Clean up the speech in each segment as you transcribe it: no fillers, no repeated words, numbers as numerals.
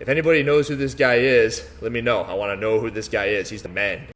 If anybody knows who this guy is, let me know. I want to know who this guy is. He's the man.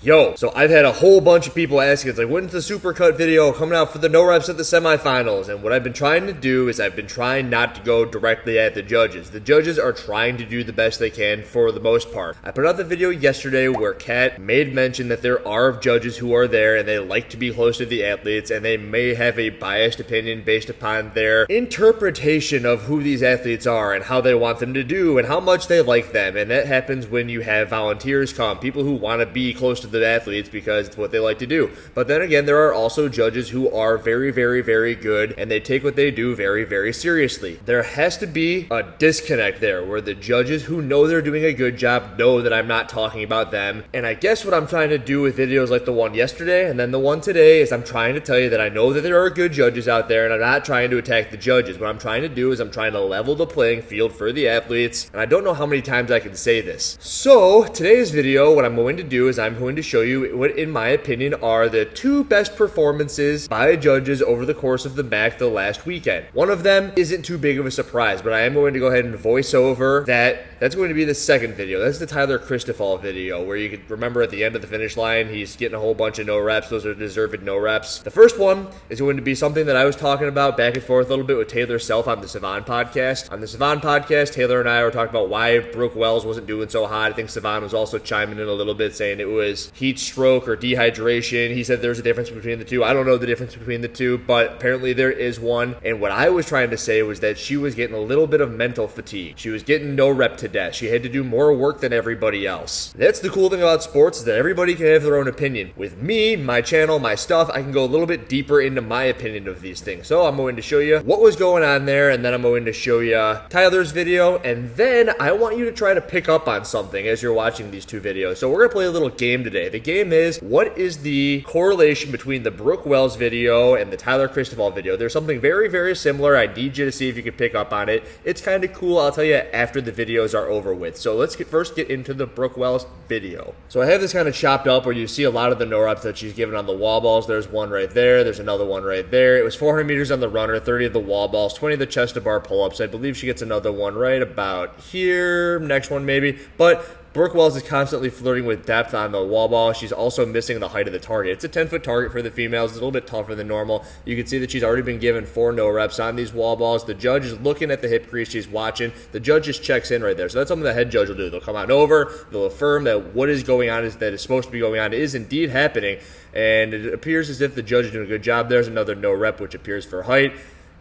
Yo, so I've had a whole bunch of people asking, it's like, when's the supercut video coming out for the no reps at the semifinals? And what I've been trying to do is I've been trying not to go directly at the judges. The judges are trying to do the best they can for the most part. I put out the video yesterday where Kat made mention that there are judges who are there and they like to be close to the athletes and they may have a biased opinion based upon their interpretation of who these athletes are and how they want them to do and how much they like them. And that happens when you have volunteers come, people who want to be close to the athletes because it's what they like to do. But then again, there are also judges who are very, very, very good and they take what they do very, very seriously. There has to be a disconnect there where the judges who know they're doing a good job know that I'm not talking about them. And I guess what I'm trying to do with videos like the one yesterday and then the one today is I'm trying to tell you that I know that there are good judges out there and I'm not trying to attack the judges. What I'm trying to do is I'm trying to level the playing field for the athletes, and I don't know how many times I can say this. So today's video, what I'm going to do is I'm going to show you what, in my opinion, are the two best performances by judges over the course of the MAC the last weekend. One of them isn't too big of a surprise, but I am going to go ahead and voice over that. That's going to be the second video. That's the Tyler Christoffel video, where you can remember at the end of the finish line, he's getting a whole bunch of no reps. Those are deserved no reps. The first one is going to be something that I was talking about back and forth a little bit with Taylor Self on the Savon podcast. On the Savon podcast, Taylor and I were talking about why Brook Wells wasn't doing so hot. I think Savon was also chiming in a little bit, saying it was heat stroke or dehydration. He said there's a difference between the two. I don't know the difference between the two, but apparently there is one. And what I was trying to say was that she was getting a little bit of mental fatigue. She was getting no rep to death. She had to do more work than everybody else. That's the cool thing about sports, is that everybody can have their own opinion. With me, my channel, my stuff, I can go a little bit deeper into my opinion of these things. So I'm going to show you what was going on there, and then I'm going to show you Tyler's video, and then I want you to try to pick up on something as you're watching these two videos. So we're going to play a little game today. The game is, what is the correlation between the Brook Wells video and the Tyler Christoffel video? There's something very, very similar. I need you to see if you can pick up on it. It's kind of cool. I'll tell you after the videos are over with. So let's first get into the Brook Wells video. So I have this kind of chopped up where you see a lot of the no reps that she's given on the wall balls. There's one right there. There's another one right there. It was 400 meters on the runner, 30 of the wall balls, 20 of the chest to bar pull-ups. I believe she gets another one right about here. Next one maybe. But Brook Wells is constantly flirting with depth on the wall ball. She's also missing the height of the target. It's a 10-foot target for the females. It's a little bit tougher than normal. You can see that she's already been given 4 no reps on these wall balls. The judge is looking at the hip crease. She's watching. The judge just checks in right there. So that's something the head judge will do. They'll come on over. They'll affirm that what is going on is supposed to be going on is indeed happening. And it appears as if the judge is doing a good job. There's another no rep, which appears for height.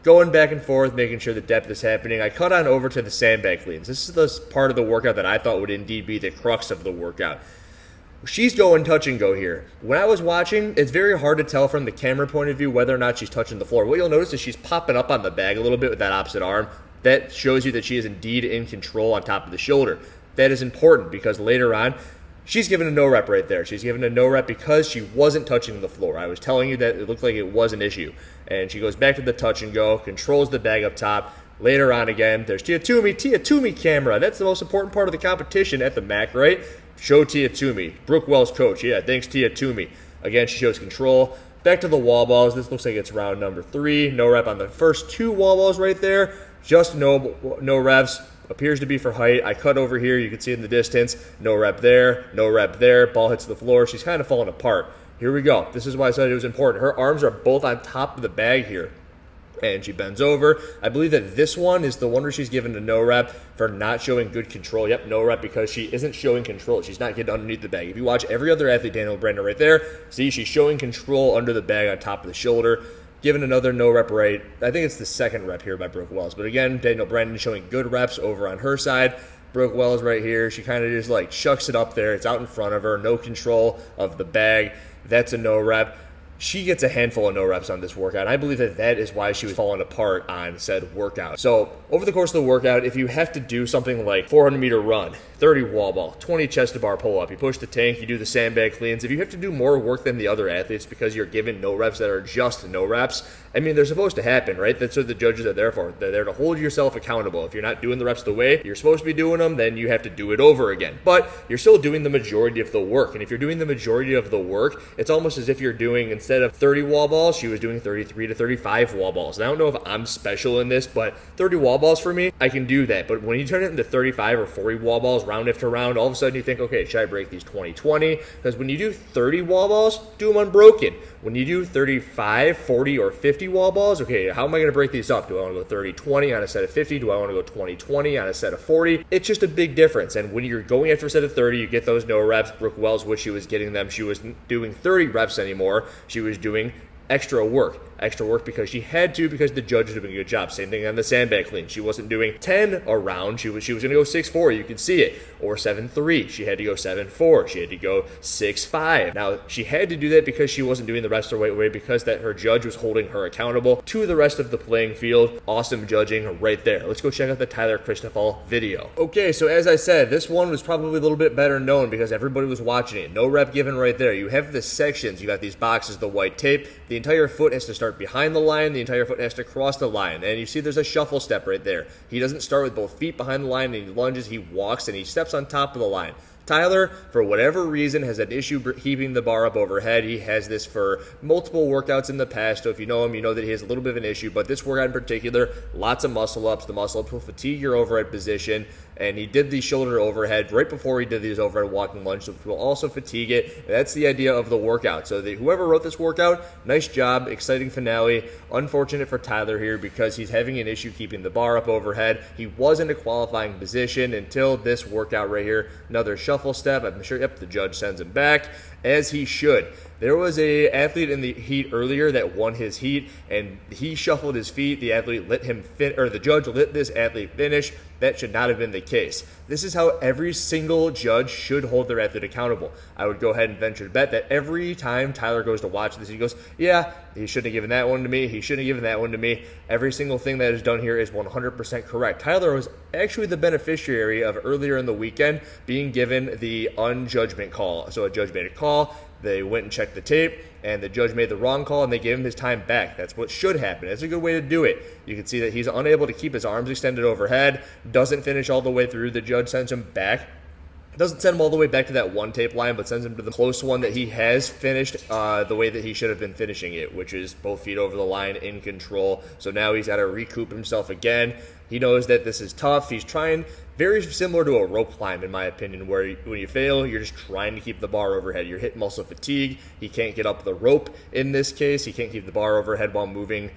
Going back and forth, making sure the depth is happening. I cut on over to the sandbag cleans. This is the part of the workout that I thought would indeed be the crux of the workout. She's going touch and go here. When I was watching, it's very hard to tell from the camera point of view whether or not she's touching the floor. What you'll notice is she's popping up on the bag a little bit with that opposite arm. That shows you that she is indeed in control on top of the shoulder. That is important because later on, she's given a no rep right there. She's given a no rep because she wasn't touching the floor. I was telling you that it looked like it was an issue. And she goes back to the touch and go, controls the bag up top. Later on again, there's Tia Toomey camera. That's the most important part of the competition at the MAC, right? Show Tia Toomey. Brook Wells coach. Yeah, thanks Tia Toomey. Again, she shows control. Back to the wall balls. This looks like it's round number 3. No rep on the first 2 wall balls right there. Just no reps. Appears to be for height. I cut over here. You can see in the distance. No rep there. No rep there. Ball hits the floor. She's kind of falling apart. Here we go. This is why I said it was important. Her arms are both on top of the bag here. And she bends over. I believe that this one is the one where she's given a no rep for not showing good control. Yep, no rep because she isn't showing control. She's not getting underneath the bag. If you watch every other athlete, Daniel Brandon right there, see she's showing control under the bag on top of the shoulder. Given another no rep right. I think it's the second rep here by Brook Wells. But again, Daniel Brandon showing good reps over on her side. Brook Wells right here. She kind of just like shucks it up there. It's out in front of her. No control of the bag. That's a no rep. She gets a handful of no reps on this workout. I believe that that is why she was falling apart on said workout. So over the course of the workout, if you have to do something like 400 meter run, 30 wall ball, 20 chest to bar pull up, you push the tank, you do the sandbag cleans. If you have to do more work than the other athletes because you're given no reps that are just no reps, I mean, they're supposed to happen, right? That's what the judges are there for. They're there to hold yourself accountable. If you're not doing the reps the way you're supposed to be doing them, then you have to do it over again. But you're still doing the majority of the work. And if you're doing the majority of the work, it's almost as if you're doing, instead instead of 30 wall balls, she was doing 33 to 35 wall balls. And I don't know if I'm special in this, but 30 wall balls for me, I can do that. But when you turn it into 35 or 40 wall balls round after round, all of a sudden you think, okay, should I break these 20-20? Because when you do 30 wall balls, do them unbroken. When you do 35, 40, or 50 wall balls, okay, how am I going to break these up? Do I want to go 30-20 on a set of 50? Do I want to go 20-20 on a set of 40? It's just a big difference. And when you're going after a set of 30, you get those no reps. Brook Wells wish she was getting them. She wasn't doing 30 reps anymore. She was doing extra work because she had to, because the judge was doing a good job. Same thing on the sandbag clean. She wasn't doing 10 a round. She was going to go 6-4. You can see it. Or 7-3. She had to go 7-4. She had to go 6-5. Now, she had to do that because she wasn't doing the rest the right way, because that her judge was holding her accountable to the rest of the playing field. Awesome judging right there. Let's go check out the Tyler Christoffel video. Okay, so as I said, this one was probably a little bit better known because everybody was watching it. No rep given right there. You have the sections. You got these boxes, the white tape. The entire foot has to start behind the line. The entire foot has to cross the line. And you see there's a shuffle step right there. He doesn't start with both feet behind the line, and he lunges, he walks, and he steps on top of the line. Tyler, for whatever reason, has an issue keeping the bar up overhead. He has this for multiple workouts in the past, so if you know him, you know that he has a little bit of an issue, but this workout in particular, lots of muscle ups. The muscle ups will fatigue your overhead position, and he did the shoulder overhead right before he did these overhead walking lunges, which will also fatigue it. And that's the idea of the workout. So whoever wrote this workout, nice job, exciting finale. Unfortunate for Tyler here because he's having an issue keeping the bar up overhead. He was in a qualifying position until this workout right here. Another shuffle step. I'm sure, yep, the judge sends him back, as he should. There was a athlete in the heat earlier that won his heat, and he shuffled his feet. The athlete let him the judge let this athlete finish. That should not have been the case. This is how every single judge should hold their athlete accountable. I would go ahead and venture to bet that every time Tyler goes to watch this, he goes, yeah, he shouldn't have given that one to me. He shouldn't have given that one to me. Every single thing that is done here is 100% correct. Tyler was actually the beneficiary of earlier in the weekend being given the unjudgment call. So a judge made a call. They went and checked the tape, and the judge made the wrong call, and they gave him his time back. That's what should happen. That's a good way to do it. You can see that he's unable to keep his arms extended overhead, doesn't finish all the way through. The judge sends him back. Doesn't send him all the way back to that one tape line, but sends him to the close one that he has finished the way that he should have been finishing it, which is both feet over the line, in control. So now he's got to recoup himself again. He knows that this is tough. He's trying, very similar to a rope climb, in my opinion, where when you fail, you're just trying to keep the bar overhead. You're hitting muscle fatigue. He can't get up the rope in this case. He can't keep the bar overhead while moving.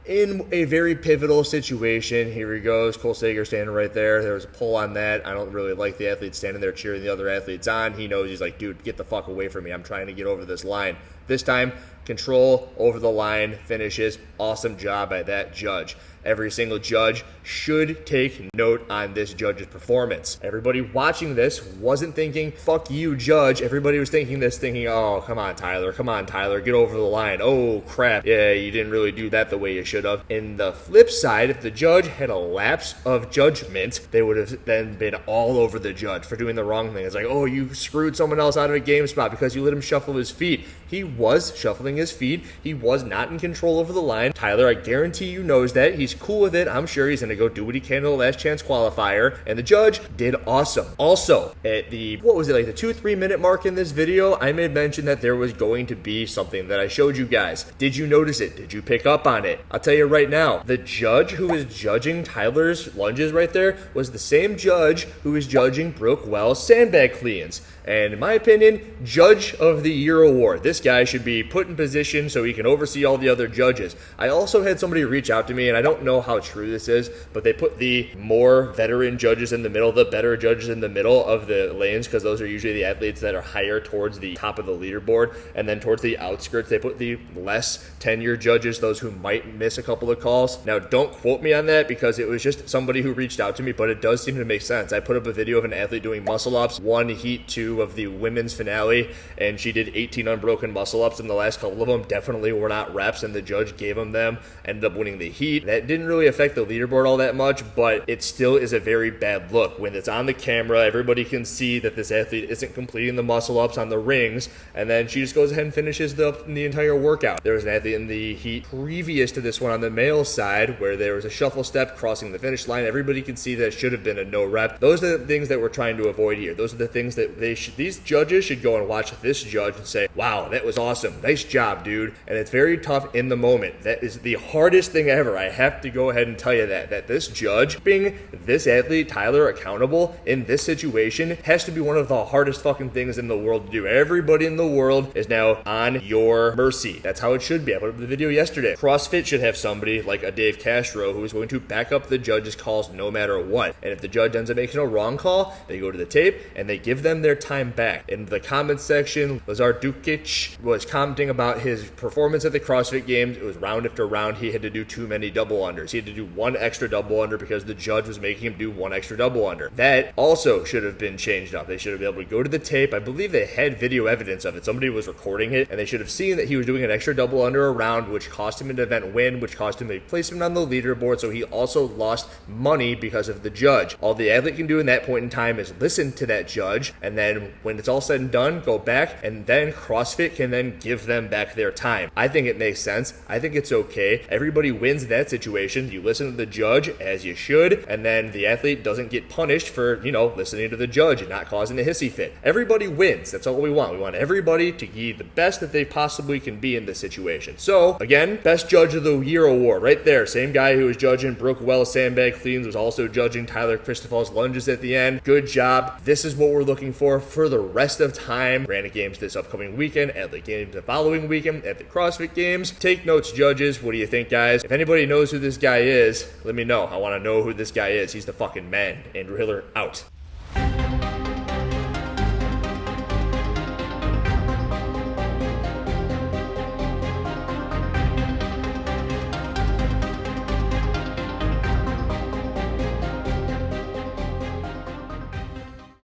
In a very pivotal situation, here he goes. Cole Sager standing right there. There was a pull on that. I don't really like the athlete standing there cheering the other athletes on. He knows, he's like, dude, get the fuck away from me. I'm trying to get over this line. This time, control over the line, finishes. Awesome job by that judge. Every single judge should take note on this judge's performance. Everybody watching this wasn't thinking, fuck you, judge. Everybody was thinking, oh, come on, Tyler, get over the line. Oh, crap. Yeah, you didn't really do that the way you should have. In the flip side, if the judge had a lapse of judgment, they would have then been all over the judge for doing the wrong thing. It's like, oh, you screwed someone else out of a game spot because you let him shuffle his feet. He was shuffling his feet. He was not in control over the line. Tyler, I guarantee you, knows that. He's cool with it. I'm sure he's going to go do what he can in the last chance qualifier, and the judge did awesome. Also, at the 2-3 minute mark in this video, I made mention that there was going to be something that I showed you guys. Did you notice it? Did you pick up on it? I'll tell you right now, the judge who was judging Tyler's lunges right there was the same judge who was judging Brook Wells' sandbag cleans. And in my opinion, Judge of the Year award. This guy should be put in position so he can oversee all the other judges. I also had somebody reach out to me, and I don't know how true this is, but they put the more veteran judges in the middle, the better judges in the middle of the lanes, because those are usually the athletes that are higher towards the top of the leaderboard, and then towards the outskirts, they put the less tenured judges, those who might miss a couple of calls. Now, don't quote me on that, because it was just somebody who reached out to me, but it does seem to make sense. I put up a video of an athlete doing muscle ups, one heat 2 of the women's finale, and she did 18 unbroken muscle ups, and the last couple of them definitely were not reps, and the judge gave them, ended up winning the heat. That didn't really affect the leaderboard all that much, but it still is a very bad look. When it's on the camera, everybody can see that this athlete isn't completing the muscle ups on the rings, and then she just goes ahead and finishes the entire workout. There was an athlete in the heat previous to this one on the male side where there was a shuffle step crossing the finish line. Everybody can see that it should have been a no rep. Those are the things that we're trying to avoid here. Those are the things that they these judges should go and watch this judge and say, wow, that was awesome. Nice job, dude. And it's very tough in the moment. That is the hardest thing ever. I have to go ahead and tell you that this judge being this athlete, Tyler, accountable in this situation has to be one of the hardest fucking things in the world to do. Everybody in the world is now on your mercy. That's how it should be. I put up the video yesterday. CrossFit should have somebody like a Dave Castro who is going to back up the judge's calls no matter what. And if the judge ends up making a wrong call, they go to the tape and they give them their time back. In the comments section, Lazar Dukic was commenting about his performance at the CrossFit Games. It was round after round. He had to do too many double unders. He had to do one extra double under because the judge was making him do one extra double under. That also should have been changed up. They should have been able to go to the tape. I believe they had video evidence of it. Somebody was recording it, and they should have seen that he was doing an extra double under a round, which cost him an event win, which cost him a placement on the leaderboard, so he also lost money because of the judge. All the athlete can do in that point in time is listen to that judge, and then when it's all said and done, go back, and then CrossFit can then give them back their time. I think it makes sense. I think it's okay. Everybody wins in that situation. You listen to the judge as you should, and then the athlete doesn't get punished for, listening to the judge and not causing a hissy fit. Everybody wins. That's all we want. We want everybody to be the best that they possibly can be in this situation. So, again, Best Judge of the Year award right there. Same guy who was judging Brook Wells sandbag cleans was also judging Tyler Christopher's lunges at the end. Good job. This is what we're looking for the rest of time. Granite Games this upcoming weekend, Athlete Games the following weekend, at the CrossFit Games. Take notes, judges. What do you think, guys? If anybody knows who this guy is, let me know. I want to know who this guy is. He's the fucking man. Andrew Hiller out.